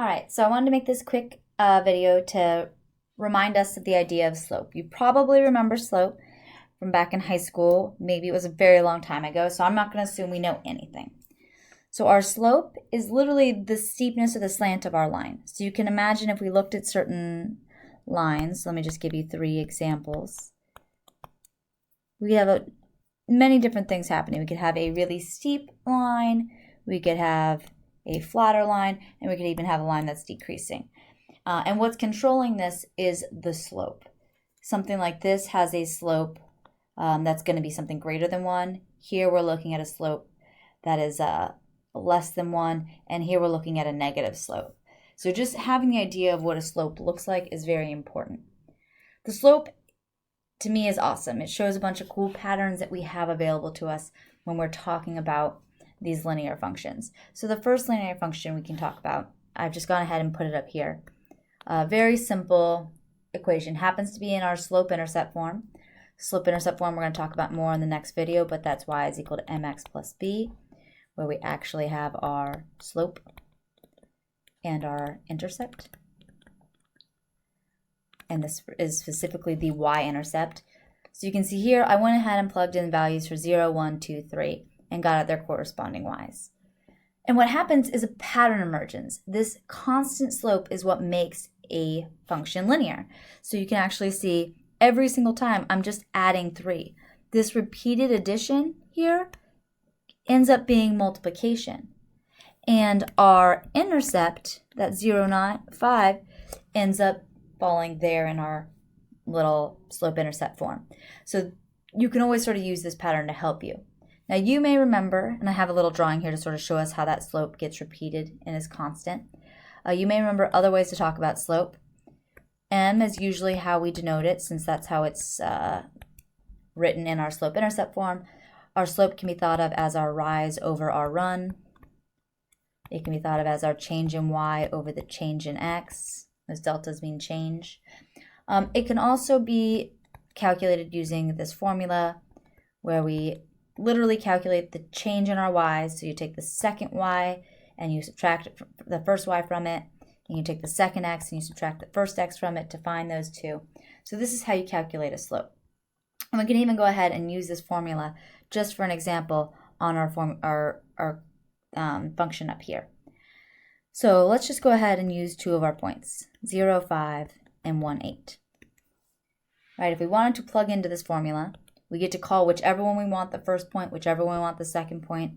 All right, so I wanted to make this quick video to remind us of the idea of slope. You probably remember slope from back in high school. Maybe it was a very long time ago, so I'm not going to assume we know anything. So our slope is literally the steepness or the slant of our line. So you can imagine if we looked at certain lines, let me just give you 3 examples. We have many different things happening. We could have a really steep line, we could have a flatter line, and we could even have a line that's decreasing. And what's controlling this is the slope. Something like this has a slope that's going to be something greater than 1. Here we're looking at a slope that is less than 1, and here we're looking at a negative slope. So just having the idea of what a slope looks like is very important. The slope, to me, is awesome. It shows a bunch of cool patterns that we have available to us when we're talking about these linear functions. So the first linear function we can talk about, I've just gone ahead and put it up here. A very simple equation, happens to be in our slope-intercept form. Slope-intercept form we're going to talk about more in the next video, but that's y is equal to mx plus b, where we actually have our slope and our intercept. And this is specifically the y-intercept. So you can see here, I went ahead and plugged in values for 0, 1, 2, 3, and got out their corresponding y's. And what happens is a pattern emergence. This constant slope is what makes a function linear. So you can actually see every single time I'm just adding 3. This repeated addition here ends up being multiplication. And our intercept, that 0, 9, 5, ends up falling there in our little slope-intercept form. So you can always sort of use this pattern to help you. Now you may remember, and I have a little drawing here to sort of show us how that slope gets repeated and is constant. You may remember other ways to talk about slope. M is usually how we denote it, since that's how it's written in our slope-intercept form. Our slope can be thought of as our rise over our run. It can be thought of as our change in y over the change in x. Those deltas mean change. It can also be calculated using this formula where we literally calculate the change in our y's. So you take the second y and you subtract the first y from it, and you take the second x and you subtract the first x from it to find those two. So this is how you calculate a slope. And we can even go ahead and use this formula just for an example on our function up here. So let's just go ahead and use 2 of our points, 0, 5, and 1, 8. Right, if we wanted to plug into this formula, we get to call whichever one we want the first point, whichever one we want the second point.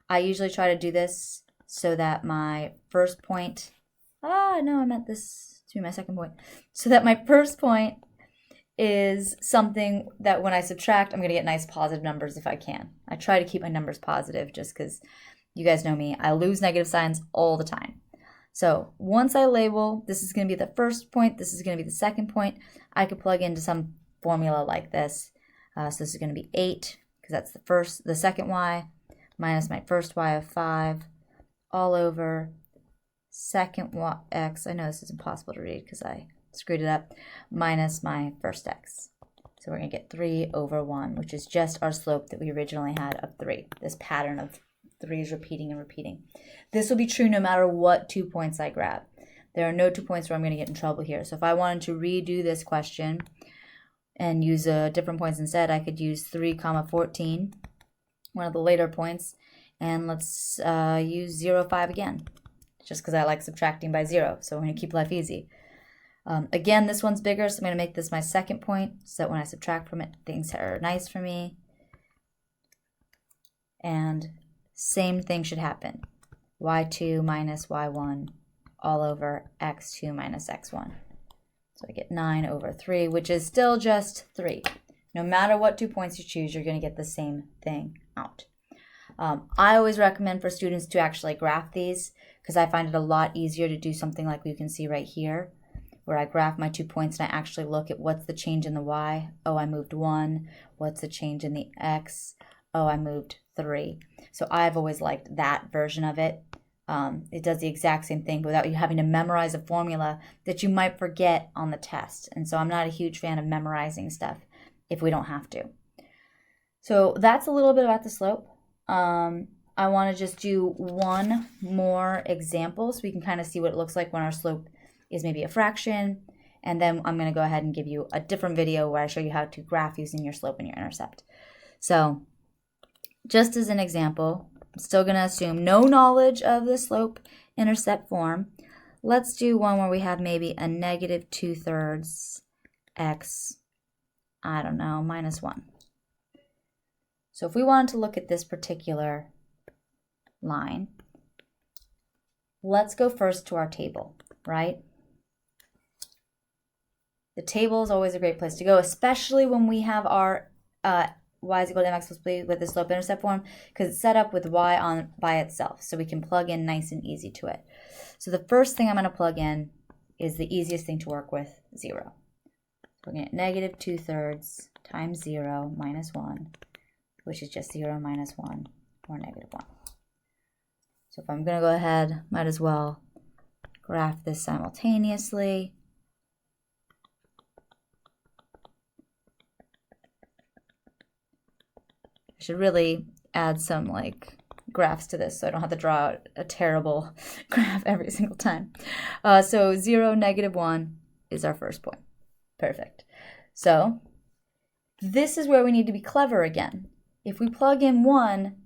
I usually try to do this so that my first point, no, I meant this to be my second point, so that my first point is something that when I subtract, I'm going to get nice positive numbers if I can. I try to keep my numbers positive just because you guys know me. I lose negative signs all the time. So once I label, this is going to be the first point, this is going to be the second point, I could plug into some formula like this. So this is going to be 8, because that's the second y, minus my first y of 5, all over second y, x. I know this is impossible to read because I screwed it up, minus my first x. So we're going to get 3 over 1, which is just our slope that we originally had of 3, this pattern of 3's repeating and repeating. This will be true no matter what 2 points I grab. There are no 2 points where I'm going to get in trouble here. So if I wanted to redo this question and use different points instead, I could use 3, 14, one of the later points, and let's use 0, 5 again, just because I like subtracting by 0, so we're going to keep life easy. Again, this one's bigger, so I'm going to make this my second point, so that when I subtract from it, things are nice for me. And same thing should happen. y2 minus y1 all over x2 minus x1. So I get 9 over 3, which is still just 3. No matter what 2 points you choose, you're going to get the same thing out. I always recommend for students to actually graph these because I find it a lot easier to do something like you can see right here, where I graph my 2 points and I actually look at what's the change in the y. Oh, I moved 1. What's the change in the x? Oh, I moved 3. So I've always liked that version of it. It does the exact same thing without you having to memorize a formula that you might forget on the test. And so I'm not a huge fan of memorizing stuff if we don't have to. So that's a little bit about the slope. I want to just do one more example so we can kind of see what it looks like when our slope is maybe a fraction. And then I'm going to go ahead and give you a different video where I show you how to graph using your slope and your intercept. So just as an example, I'm still going to assume no knowledge of the slope-intercept form. Let's do one where we have maybe a negative 2/3 x, I don't know, minus 1. So if we wanted to look at this particular line, let's go first to our table, right? The table is always a great place to go, especially when we have our y is equal to mx plus b with the slope-intercept form, because it's set up with y on by itself, so we can plug in nice and easy to it. So the first thing I'm going to plug in is the easiest thing to work with, 0. So we're going to get negative 2/3 times 0 minus 1, which is just 0 minus 1, or negative 1. So if I'm going to go ahead, might as well graph this simultaneously. I should really add some like graphs to this so I don't have to draw out a terrible graph every single time. So 0, negative 1 is our first point. Perfect. So this is where we need to be clever again. If we plug in 1,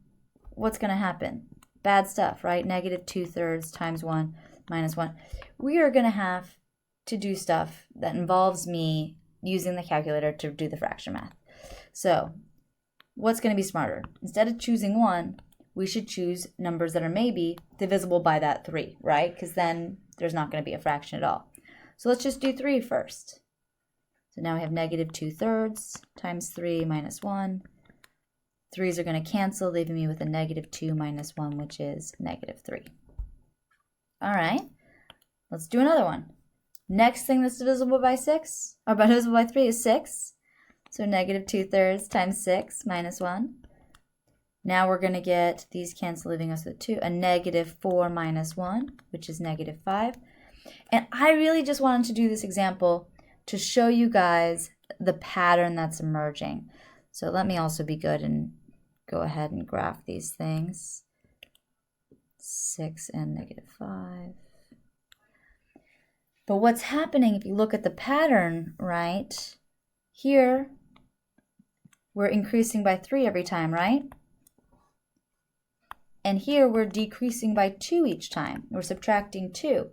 what's going to happen? Bad stuff, right? Negative 2/3 times 1 minus 1. We are going to have to do stuff that involves me using the calculator to do the fraction math. So what's going to be smarter? Instead of choosing 1, we should choose numbers that are maybe divisible by that 3, right? Because then there's not going to be a fraction at all. So let's just do 3 first. So now we have negative 2/3 times 3 minus 1. 3's are going to cancel, leaving me with a negative 2 minus 1, which is negative 3. All right, let's do another one. Next thing that's divisible by 6, or divisible by 3 is 6. So negative 2/3 times 6 minus 1. Now we're going to get these cancel, leaving us with 2, a negative 4 minus 1, which is negative 5. And I really just wanted to do this example to show you guys the pattern that's emerging. So let me also be good and go ahead and graph these things. 6 and negative 5. But what's happening if you look at the pattern, right? Here, we're increasing by 3 every time, right? And here, we're decreasing by 2 each time. We're subtracting 2,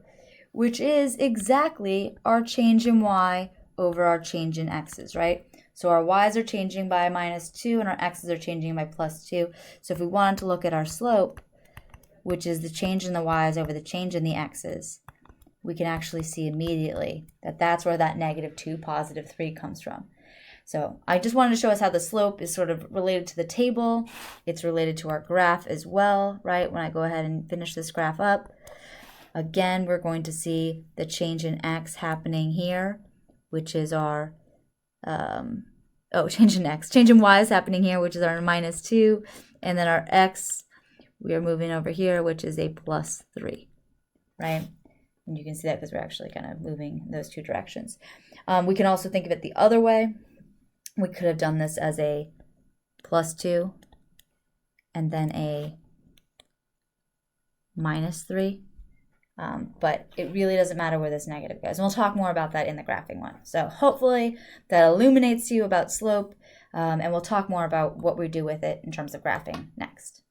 which is exactly our change in y over our change in x's, right? So our y's are changing by minus 2 and our x's are changing by plus 2. So if we wanted to look at our slope, which is the change in the y's over the change in the x's, we can actually see immediately that that's where that negative 2, positive 3 comes from. So I just wanted to show us how the slope is sort of related to the table. It's related to our graph as well, right? When I go ahead and finish this graph up, again, we're going to see the change in x happening here, which is our change in x. Change in y is happening here, which is our minus 2. And then our x, we are moving over here, which is a plus 3, right? And you can see that because we're actually kind of moving in those two directions. We can also think of it the other way. We could have done this as a plus 2 and then a minus 3. But it really doesn't matter where this negative goes. And we'll talk more about that in the graphing one. So hopefully that illuminates to you about slope, and we'll talk more about what we do with it in terms of graphing next.